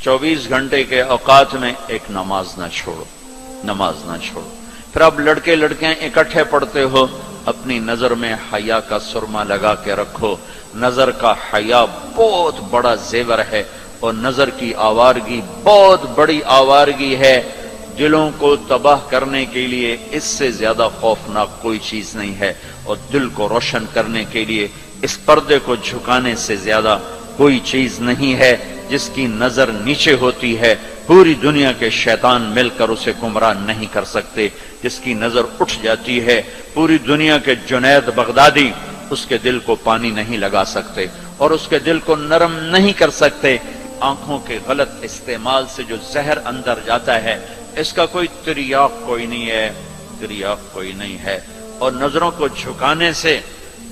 24 گھنٹے کے اوقات میں ایک نماز نہ چھوڑو، نماز نہ چھوڑو۔ پھر اب لڑکے لڑکیاں اکٹھے پڑھتے ہو، اپنی نظر میں حیا کا سرما لگا کے رکھو۔ نظر کا حیا بہت بڑا زیور ہے، اور نظر کی آوارگی بہت بڑی آوارگی ہے۔ دلوں کو تباہ کرنے کے لیے اس سے زیادہ خوفناک کوئی چیز نہیں ہے، اور دل کو روشن کرنے کے لیے اس پردے کو جھکانے سے زیادہ کوئی چیز نہیں ہے۔ جس کی نظر نیچے ہوتی ہے پوری دنیا کے شیطان مل کر اسے گمراہ نہیں کر سکتے۔ جس کی نظر اٹھ جاتی ہے پوری دنیا کے جنید بغدادی اس کے دل کو پانی نہیں لگا سکتے، اور اس کے دل کو نرم نہیں کر سکتے۔ آنکھوں کے غلط استعمال سے جو زہر اندر جاتا ہے اس کا کوئی تریاق کوئی نہیں ہے، تریاق کوئی نہیں ہے۔ اور نظروں کو جھکانے سے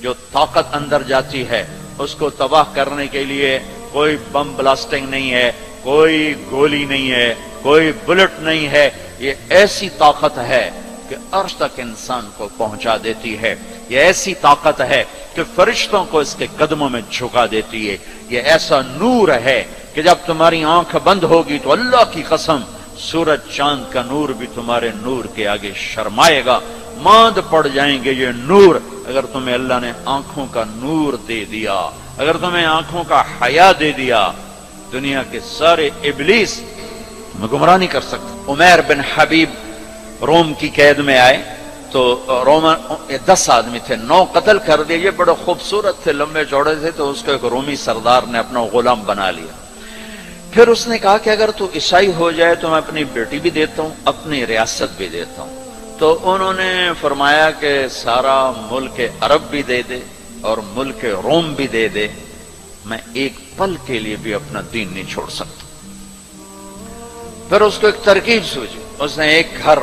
جو طاقت اندر جاتی ہے اس کو تباہ کرنے کے لیے کوئی بم بلاسٹنگ نہیں ہے، کوئی گولی نہیں ہے، کوئی بلٹ نہیں ہے۔ یہ ایسی طاقت ہے کہ عرش تک انسان کو پہنچا دیتی ہے۔ یہ ایسی طاقت ہے کہ فرشتوں کو اس کے قدموں میں جھکا دیتی ہے۔ یہ ایسا نور ہے کہ جب تمہاری آنکھ بند ہوگی تو اللہ کی قسم سورج چاند کا نور بھی تمہارے نور کے آگے شرمائے گا، ماند پڑ جائیں گے یہ نور۔ اگر تمہیں اللہ نے آنکھوں کا نور دے دیا، اگر تمہیں آنکھوں کا حیا دے دیا، دنیا کے سارے ابلیس میں گمراہ نہیں کر سکتا۔ عمیر بن حبیب روم کی قید میں آئے تو رومن 10 آدمی تھے، 9 قتل کر دیے۔ یہ بڑے خوبصورت تھے، لمبے چوڑے تھے، تو اس کو ایک رومی سردار نے اپنا غلام بنا لیا۔ پھر اس نے کہا کہ اگر تو عیسائی ہو جائے تو میں اپنی بیٹی بھی دیتا ہوں، اپنی ریاست بھی دیتا ہوں۔ تو انہوں نے فرمایا کہ سارا ملک عرب بھی دے دے اور ملک روم بھی دے دے، میں ایک پل کے لیے بھی اپنا دین نہیں چھوڑ سکتا۔ پھر اس کو ایک ترکیب سوچی، اس نے ایک گھر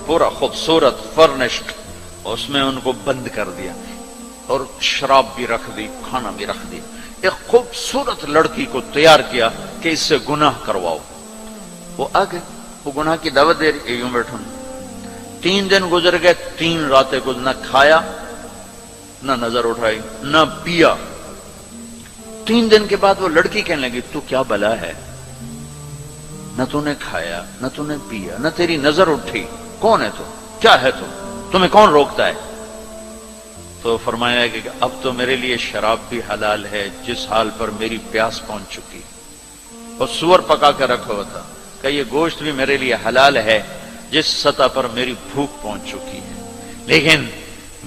پورا خوبصورت فرنشڈ اس میں ان کو بند کر دیا، اور شراب بھی رکھ دی، کھانا بھی رکھ دیا۔ ایک خوبصورت لڑکی کو تیار کیا کہ اس سے گناہ کرواؤ۔ وہ آگے وہ گناہ کی دعوت دے رہی، یوں بیٹھوں۔ 3 دن گزر گئے، 3 راتیں کو نہ کھایا، نہ نظر اٹھائی، نہ پیا۔ 3 دن کے بعد وہ لڑکی کہنے لگی تو کیا بلا ہے، نہ تو نے کھایا نہ تو نے پیا نہ تیری نظر اٹھی، کون ہے تو، کیا ہے تو، تمہیں کون روکتا ہے؟ تو فرمایا کہ اب تو میرے لیے شراب بھی حلال ہے جس حال پر میری پیاس پہنچ چکی، اور سور پکا کے رکھا ہوا تھا کہ یہ گوشت بھی میرے لیے حلال ہے جس سطح پر میری بھوک پہنچ چکی ہے، لیکن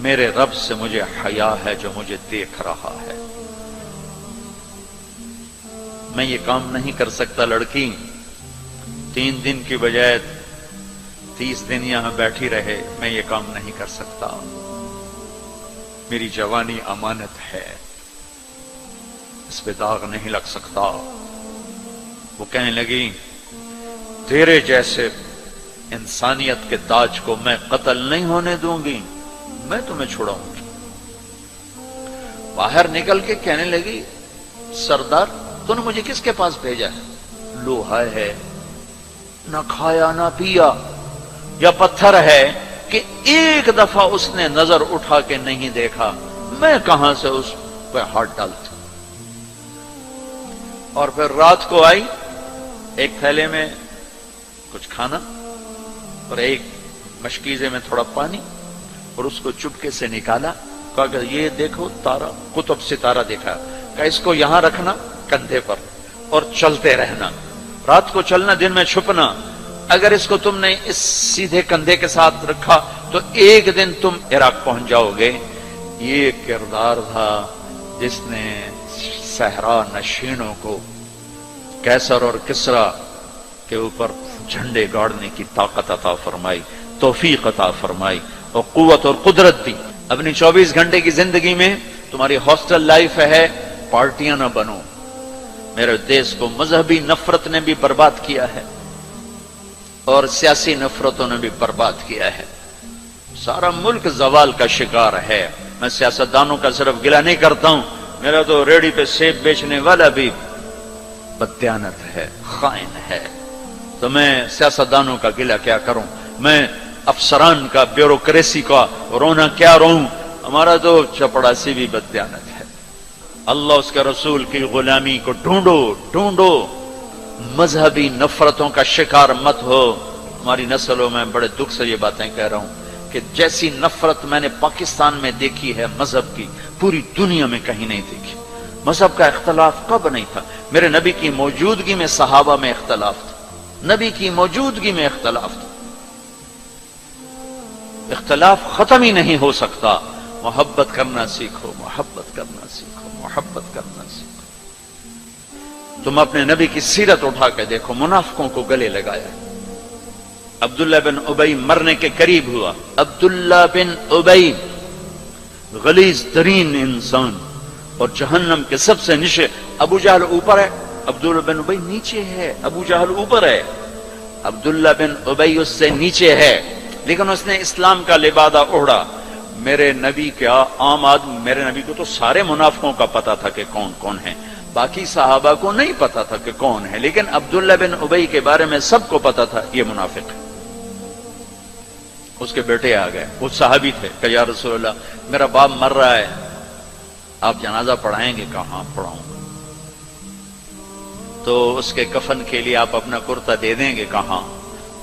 میرے رب سے مجھے حیا ہے جو مجھے دیکھ رہا ہے، میں یہ کام نہیں کر سکتا۔ لڑکی 3 دن کی بجائے 30 دن یہاں بیٹھی رہے، میں یہ کام نہیں کر سکتا، میری جوانی امانت ہے، اس پہ داغ نہیں لگ سکتا۔ وہ کہنے لگی تیرے جیسے انسانیت کے تاج کو میں قتل نہیں ہونے دوں گی، میں تمہیں چھڑاؤں گی۔ باہر نکل کے کہنے لگی سردار تو نے مجھے کس کے پاس بھیجا ہے؟ لوہا ہے، نہ کھایا نہ پیا، یا پتھر ہے کہ ایک دفعہ اس نے نظر اٹھا کے نہیں دیکھا، میں کہاں سے اس پہ ہاتھ ڈالتا؟ اور پھر رات کو آئی، ایک تھیلے میں کچھ کھانا اور ایک مشکیزے میں تھوڑا پانی، اور اس کو چپکے سے نکالا، کہا کہ یہ دیکھو تارا، قطب ستارہ دیکھا، کہ اس کو یہاں رکھنا کندھے پر اور چلتے رہنا، رات کو چلنا دن میں چھپنا۔ اگر اس کو تم نے اس سیدھے کندھے کے ساتھ رکھا تو ایک دن تم عراق پہنچ جاؤ گے۔ یہ کردار تھا جس نے صحرا نشینوں کو کیسر اور کسرا کے اوپر جھنڈے گاڑنے کی طاقت عطا فرمائی، توفیق عطا فرمائی اور قوت اور قدرت دی۔ اپنی 24 گھنٹے کی زندگی میں تمہاری ہاسٹل لائف ہے، پارٹیاں نہ بنو۔ میرے دیش کو مذہبی نفرت نے بھی برباد کیا ہے اور سیاسی نفرتوں نے بھی برباد کیا ہے، سارا ملک زوال کا شکار ہے۔ میں سیاستدانوں کا صرف گلہ نہیں کرتا ہوں، میرا تو ریڑھی پہ سیب بیچنے والا بھی بددیانت ہے، خائن ہے، تو میں سیاستدانوں کا گلہ کیا کروں، میں افسران کا، بیوروکریسی کا رونا کیا رہوں، ہمارا تو چپڑاسی بھی بددیانت ہے۔ اللہ اس کے رسول کی غلامی کو ڈھونڈو ڈھونڈو، مذہبی نفرتوں کا شکار مت ہو. ہماری نسلوں میں بڑے دکھ سے یہ باتیں کہہ رہا ہوں کہ جیسی نفرت میں نے پاکستان میں دیکھی ہے مذہب کی، پوری دنیا میں کہیں نہیں دیکھی. مذہب کا اختلاف کب نہیں تھا؟ میرے نبی کی موجودگی میں صحابہ میں اختلاف تھا، نبی کی موجودگی میں اختلاف تھا. اختلاف ختم ہی نہیں ہو سکتا. محبت کرنا سیکھو، محبت کرنا سیکھو، محبت کرنا سیکھو. تم اپنے نبی کی سیرت اٹھا کے دیکھو، منافقوں کو گلے لگایا. عبداللہ بن ابی مرنے کے قریب ہوا. عبداللہ بن ابی غلیظ ترین انسان اور جہنم کے سب سے نیچے. ابو جہل اوپر ہے، عبداللہ بن ابی نیچے ہے. ابو جہل اوپر ہے، عبداللہ بن ابی اس سے نیچے ہے، لیکن اس نے اسلام کا لبادہ اوڑھا. میرے نبی کیا عام آدمی، میرے نبی کو تو سارے منافقوں کا پتا تھا کہ کون کون ہیں، باقی صحابہ کو نہیں پتا تھا کہ کون ہے، لیکن عبداللہ بن ابی کے بارے میں سب کو پتا تھا یہ منافق ہے. اس کے بیٹے آ گئے، وہ صحابی تھے، کہ یا رسول اللہ میرا باپ مر رہا ہے، آپ جنازہ پڑھائیں گے؟ کہاں پڑھاؤں گا. تو اس کے کفن کے لیے آپ اپنا کرتا دے دیں گے؟ کہاں.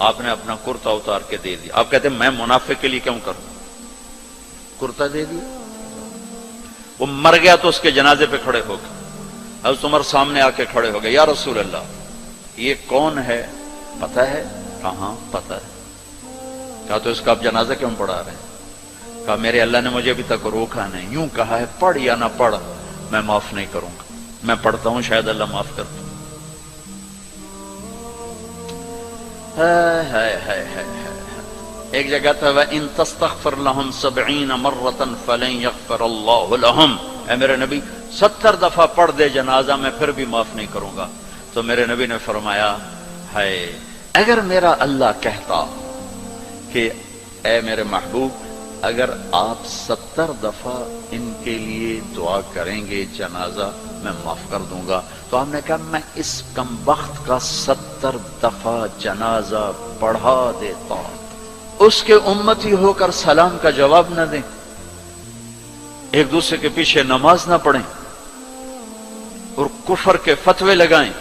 آپ نے اپنا کرتا اتار کے دے دیا. آپ کہتے ہیں میں منافق کے لیے کیوں کروں؟ کرتا دے دیا. وہ مر گیا تو اس کے جنازے پہ کھڑے ہو گئے. حضرت عمر سامنے آ کے کھڑے ہو گئے. یا رسول اللہ یہ کون ہے؟ پتہ ہے؟ کہاں پتہ ہے. کہا تو اس کا آپ جنازہ کیوں پڑھا رہے ہیں؟ کہا میرے اللہ نے مجھے ابھی تک روکا نہیں، یوں کہا ہے پڑھ یا نہ پڑھ میں معاف نہیں کروں گا. میں پڑھتا ہوں، شاید اللہ معاف کر دے. ایک جگہ تھا وَإِن تَسْتَغْفِرْ لَهُمْ 70 مَرَّةً فَلَن يَغْفِرَ اللَّهُ لَهُمْ. اے میرے نبی 70 دفعہ پڑھ دے جنازہ میں پھر بھی معاف نہیں کروں گا. تو میرے نبی نے فرمایا ہے اگر میرا اللہ کہتا کہ اے میرے محبوب اگر آپ 70 دفعہ ان کے لیے دعا کریں گے جنازہ میں معاف کر دوں گا. تو ہم نے کہا میں اس کمبخت کا 70 دفعہ جنازہ پڑھا دیتا ہوں، اس کے امتی ہو کر سلام کا جواب نہ دیں، ایک دوسرے کے پیچھے نماز نہ پڑھیں اور کفر کے فتوے لگائیں.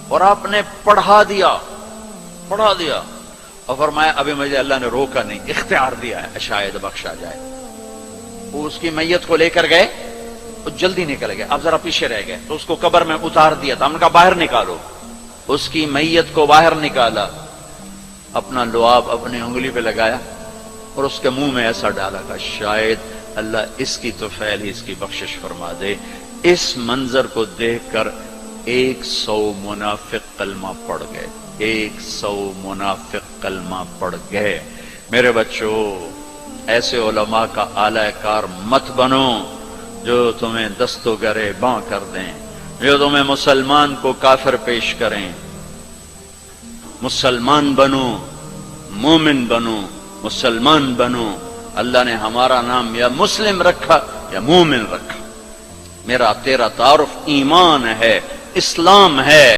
اور آپ نے پڑھا دیا اور فرمایا ابھی مجھے اللہ نے روکا نہیں، اختیار دیا ہے شاید بخشا جائے. وہ اس کی میت کو لے کر گئے، وہ جلدی نکل گئے، آپ ذرا پیچھے رہ گئے. تو اس کو قبر میں اتار دیا تھا، ہم نے کہا باہر نکالو. اس کی میت کو باہر نکالا، اپنا لعاب اپنی انگلی پہ لگایا اور اس کے منہ میں ایسا ڈالا کہ شاید اللہ اس کی تو فعل ہی اس کی بخشش فرما دے. اس منظر کو دیکھ کر 100 منافق کلمہ پڑھ گئے. 100 منافق کلمہ پڑھ گئے. میرے بچوں ایسے علماء کا اعلی کار مت بنو جو تمہیں دست و گریباں کر دیں، جو تمہیں مسلمان کو کافر پیش کریں. مسلمان بنو، مومن بنو، مسلمان بنو. اللہ نے ہمارا نام یا مسلم رکھا یا مومن رکھا. میرا تیرا تعارف ایمان ہے، اسلام ہے.